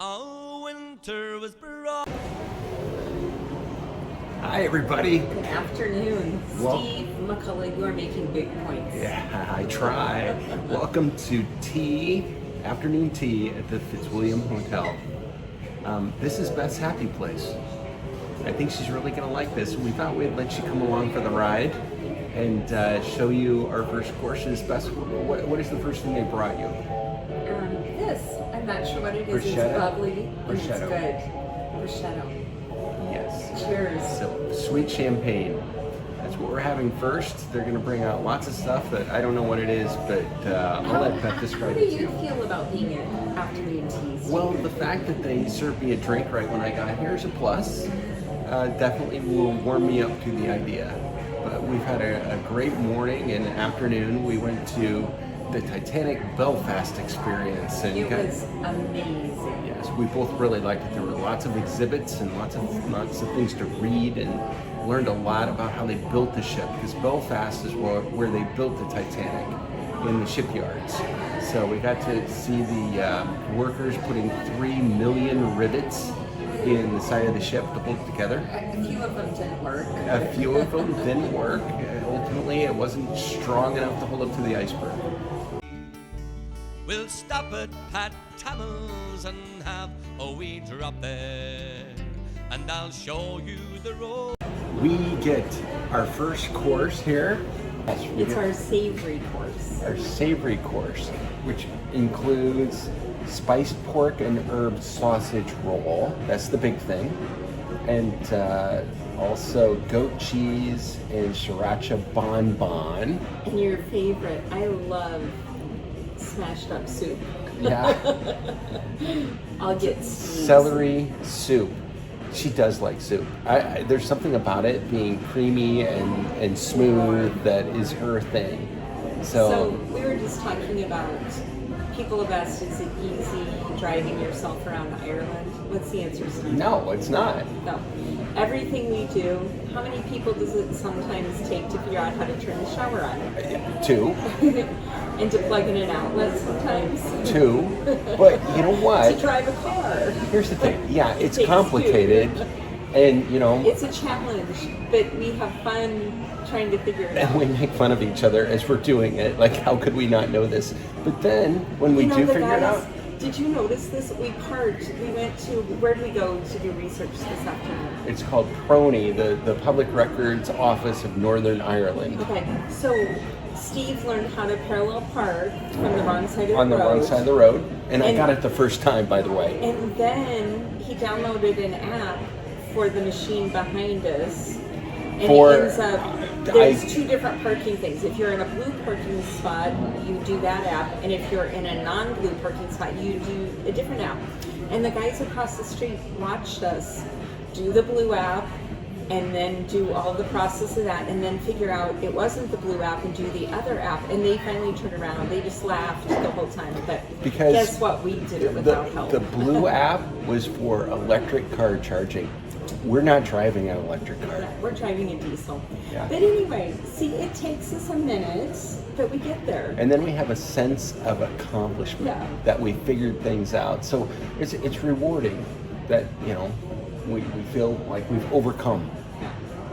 Oh, winter was brought. Hi, everybody. Good afternoon. Steve McCullough, you are making big points. Yeah, I try. Welcome to afternoon tea at the Fitzwilliam Hotel. This is Beth's happy place. I think she's really going to like this. We thought we'd let you come along for the ride and show you our first courses. Beth, what is the first thing they brought you? This. I'm not sure what it is. Bruschetta? It's bubbly. And it's Bruschetta. good. Bruschetta. Yes. Cheers. So, sweet champagne. That's what we're having first. They're going to bring out lots of stuff that I don't know what it is, but I'll let Beth describe it to you. How do you feel about being at afternoon teas? Well, the fact that they served me a drink right when I got here is a plus. Definitely will warm me up to the idea. But we've had a great morning and afternoon. We went to the Titanic Belfast experience. And it was amazing. Yes, we both really liked it. There were lots of exhibits and lots of things to read, and learned a lot about how they built the ship, because Belfast is where they built the Titanic, in the shipyards. So we got to see the workers putting 3 million rivets in the side of the ship to hold it together. A few of them didn't work. A few of them didn't work. Ultimately, it wasn't strong enough to hold up to the iceberg. We'll stop at Pat Tamils and have a wee drop there, and I'll show you the road. We get our first course here. It's our savory course. Our savory course, which includes spiced pork and herb sausage roll. That's the big thing. And also goat cheese and sriracha bonbon. And your favorite, I love smashed up soup. Yeah. I'll get steamed. Celery soup. She does like soup. There's something about it being creamy and smooth that is her thing. So we were just talking about, people have asked, is it easy driving yourself around Ireland? What's the answer, Steve? No, it's not. No. Everything we do, how many people does it sometimes take to figure out how to turn the shower on? 2. And to plug in an outlet sometimes? 2. But you know what? To drive a car. Here's the thing. Yeah, it's takes complicated. 2. And, you know... It's a challenge, but we have fun trying to figure it out. And we make fun of each other as we're doing it. Like, how could we not know this? But then, when we do figure it out... Did you notice this? We parked. We went to, where did we go to do research this afternoon? It's called PRONI, the Public Records Office of Northern Ireland. Okay, so Steve learned how to parallel park from the wrong side of the road. On the wrong side of the road. And I got it the first time, by the way. And then he downloaded an app for the machine behind us. And it ends up, there's 2 different parking things. If you're in a blue parking spot, you do that app. And if you're in a non-blue parking spot, you do a different app. And the guys across the street watched us do the blue app and then do all the process of that, and then figure out it wasn't the blue app and do the other app. And they finally turned around. They just laughed the whole time. But because guess what? We did it without help. The blue app was for electric car charging. We're not driving an electric car. Yeah, we're driving a diesel. Yeah. But anyway, see, it takes us a minute, but we get there. And then we have a sense of accomplishment that we figured things out. So it's rewarding that, you know, we feel like we've overcome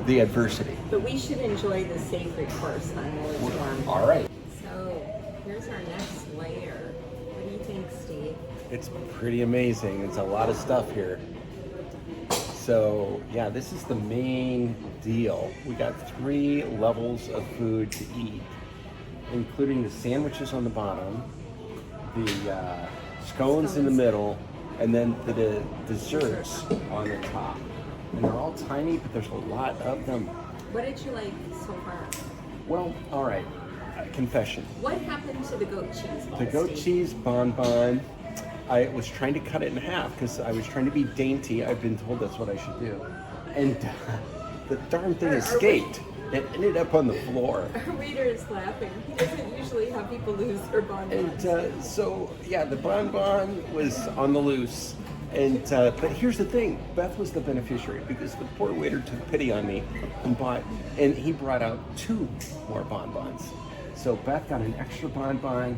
the adversity. But we should enjoy the savory course on while it's warm. All right. So here's our next layer. What do you think, Steve? It's pretty amazing. It's a lot of stuff here. So yeah, this is the main deal. We got 3 levels of food to eat, including the sandwiches on the bottom, the scones in the middle, and then the desserts on the top. And they're all tiny, but there's a lot of them. What did you like so far? Well, all right. Confession. What happened to the goat cheese ball, The goat Steve? cheese bonbon. I was trying to cut it in half because I was trying to be dainty. I've been told that's what I should do. And the darn thing escaped. It ended up on the floor. Our waiter is laughing. He doesn't usually have people lose their bonbons. And so, yeah, the bonbon was on the loose. And but here's the thing, Beth was the beneficiary because the poor waiter took pity on me and he brought out 2 more bonbons. So Beth got an extra bonbon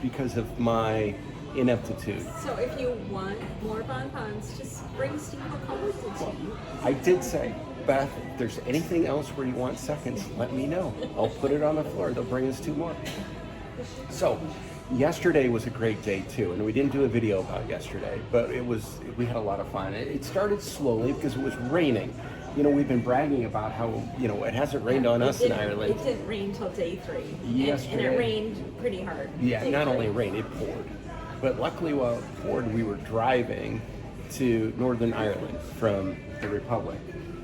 because of my ineptitude. So if you want more bonbons, just bring Steve McCullough to you. I did say, Beth, if there's anything else where you want seconds, let me know. I'll put it on the floor. They'll bring us 2 more. So, yesterday was a great day too, and we didn't do a video about yesterday, but we had a lot of fun. It started slowly because it was raining. You know, we've been bragging about how, you know, it hasn't rained on us in Ireland. It didn't rain till day 3. Yesterday. And it rained pretty hard. Yeah, day not 3. only rain, it poured. But luckily while it poured, we were driving to Northern Ireland from the Republic.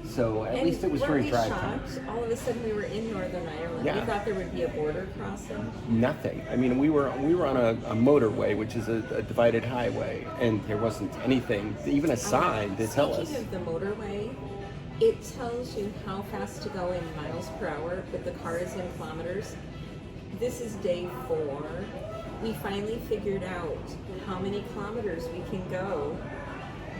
So at least it was very dry time. All of a sudden we were in Northern Ireland. Yeah. We thought there would be a border crossing. Nothing. I mean, we were on a motorway, which is a divided highway, and there wasn't anything, even a sign to tell us. Speaking of the motorway, it tells you how fast to go in miles per hour, but the car is in kilometers. This is day 4. We finally figured out how many kilometers we can go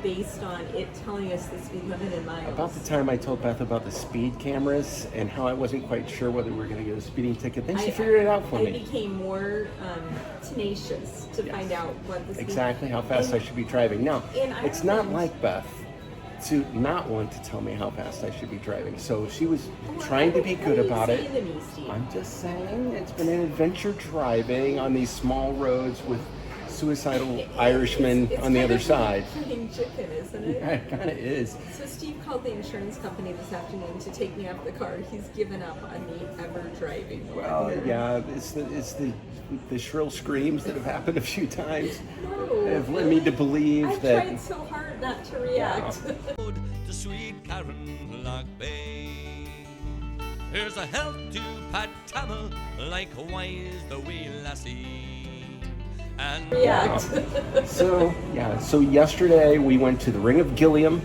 based on it telling us the speed limit in miles. About the time I told Beth about the speed cameras and how I wasn't quite sure whether we were going to get a speeding ticket, then she figured it out for me. I became more tenacious to find out what the speed... Exactly how fast I should be driving. Now, it's not like Beth to not want to tell me how fast I should be driving. So she was trying to be good about it. I'm just saying, it's been an adventure driving on these small roads with suicidal Irishmen on the other side. It's playing chicken, isn't it? Yeah, it kind of is. So Steve called the insurance company this afternoon to take me off the car. He's given up on me ever driving. Well, yeah, it's the shrill screams that have happened a few times have led me to believe that... I tried so hard not to react. To sweet Karen Bay. Here's a health to Pat Tamil, likewise the wee lassie. And react. So yesterday we went to the Ring of Gilliam,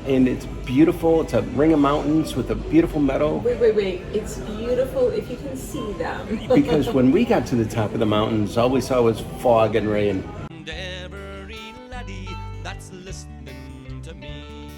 and it's beautiful. It's a ring of mountains with a beautiful meadow. Wait. It's beautiful if you can see them. Because when we got to the top of the mountains, all we saw was fog and rain. And every laddie that's listening to me,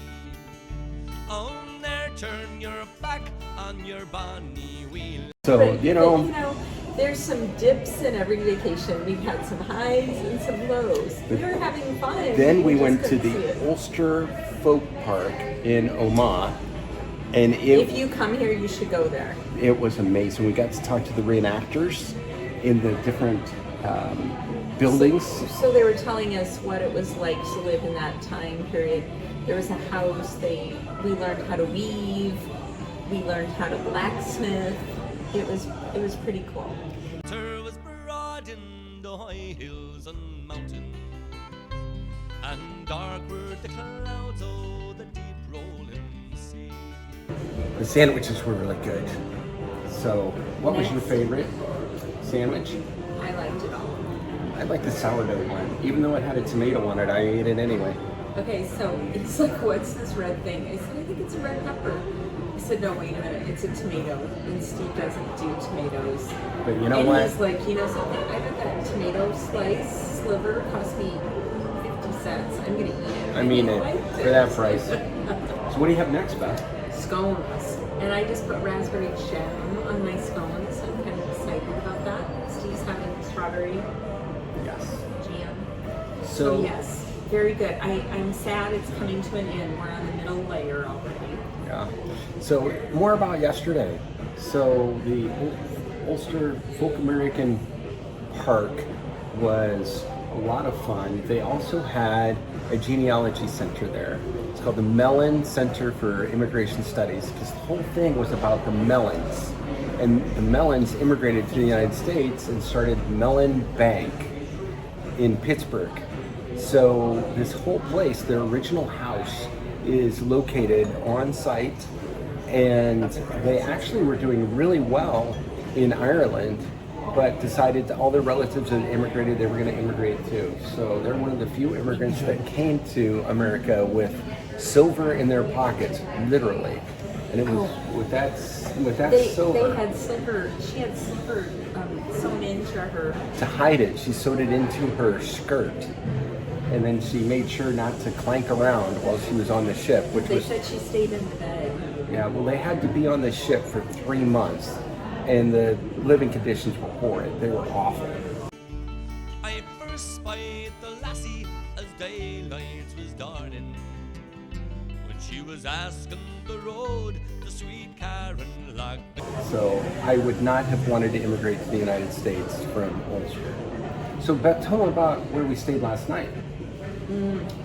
oh, there, turn your back on your bonny wheel. So, But, you know, there's some dips in every vacation. We've had some highs and some lows. We were having fun. Then we just went to couldn't see the it. Ulster Folk Park in Omagh, and If you come here, you should go there. it was amazing. We got to talk to the reenactors in the different buildings. So they were telling us what it was like to live in that time period. There was a house. We learned how to weave. We learned how to blacksmith. It was pretty cool. There was broad in the high hills and mountains, and dark were the clouds of the deep rolling sea. The sandwiches were really good. So, what was your favorite sandwich? I liked it all. I like the sourdough one. Even though it had a tomato on it, I ate it anyway. Okay, so it's like, what's this red thing? I said, I think it's a red pepper. He said, no, wait a minute, it's a tomato. And Steve doesn't do tomatoes. But you know and what? he's like, you know something? I bet that tomato sliver cost me 50 cents. I'm going to eat it. I mean, for that price. So what do you have next, Beth? Scones. And I just put raspberry jam on my scones. I'm kind of excited about that. Steve's having strawberry Yes. jam. So yes, very good. I'm sad it's coming to an end. We're on the middle layer already. yeah. So more about yesterday. So the Ulster Folk American Park was a lot of fun. They also had a genealogy center there. It's called the Mellon Center for Immigration Studies, because the whole thing was about the Mellons. And the Mellons immigrated to the United States and started Mellon Bank in Pittsburgh. So this whole place, their original house, is located on site, and they actually were doing really well in Ireland, but decided that all their relatives that immigrated, they were going to immigrate too. So they're one of the few immigrants that came to America with silver in their pockets, literally. And it was with that silver. They had silver. She had silver sewn into her. To hide it, she sewed it into her skirt, and then she made sure not to clank around while she was on the ship, which They was... said she stayed in the bed. Yeah, well, they had to be on the ship for 3 months, and the living conditions were horrid. They were awful. I first spied lassie as daylight was dawning, when she was asking the road to sweet Karen Lockbay. So I would not have wanted to immigrate to the United States from Ulster. So Beth, tell them about where we stayed last night.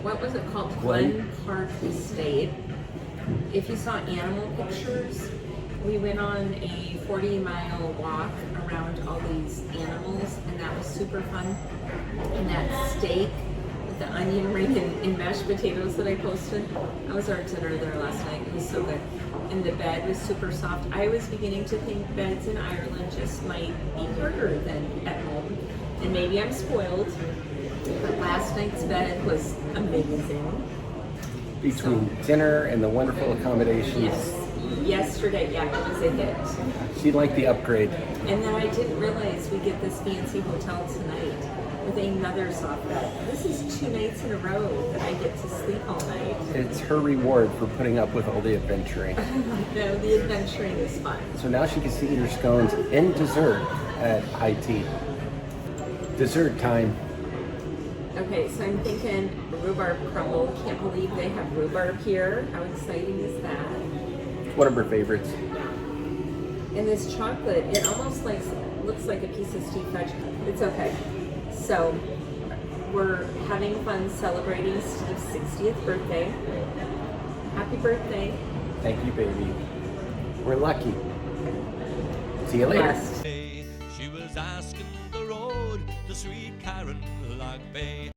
What was it called? Glen? Glen Park Estate. If you saw animal pictures, we went on a 40-mile walk around all these animals, and that was super fun. And that steak with the onion ring and mashed potatoes that I posted, that was our dinner there last night. It was so good. And the bed was super soft. I was beginning to think beds in Ireland just might be harder than at home. And maybe I'm spoiled, but last night's bed was amazing. Between dinner and the wonderful accommodations. Yes. Yesterday, yeah, it was a hit. She liked the upgrade. And then I didn't realize we get this fancy hotel tonight with another soft bed. This is 2 nights in a row that I get to sleep all night. It's her reward for putting up with all the adventuring. No, the adventuring is fun. So now she gets to eat her scones and dessert at high tea. Dessert time. Okay, so I'm thinking rhubarb crumble. Can't believe they have rhubarb here. How exciting is that? One of her favorites. And this chocolate, it almost looks like a piece of Steve Fudge. It's okay. So we're having fun celebrating Steve's 60th birthday. Happy birthday. Thank you, baby. We're lucky. See you later. Blessed. She was asking the road to sweet Karen Lockbay.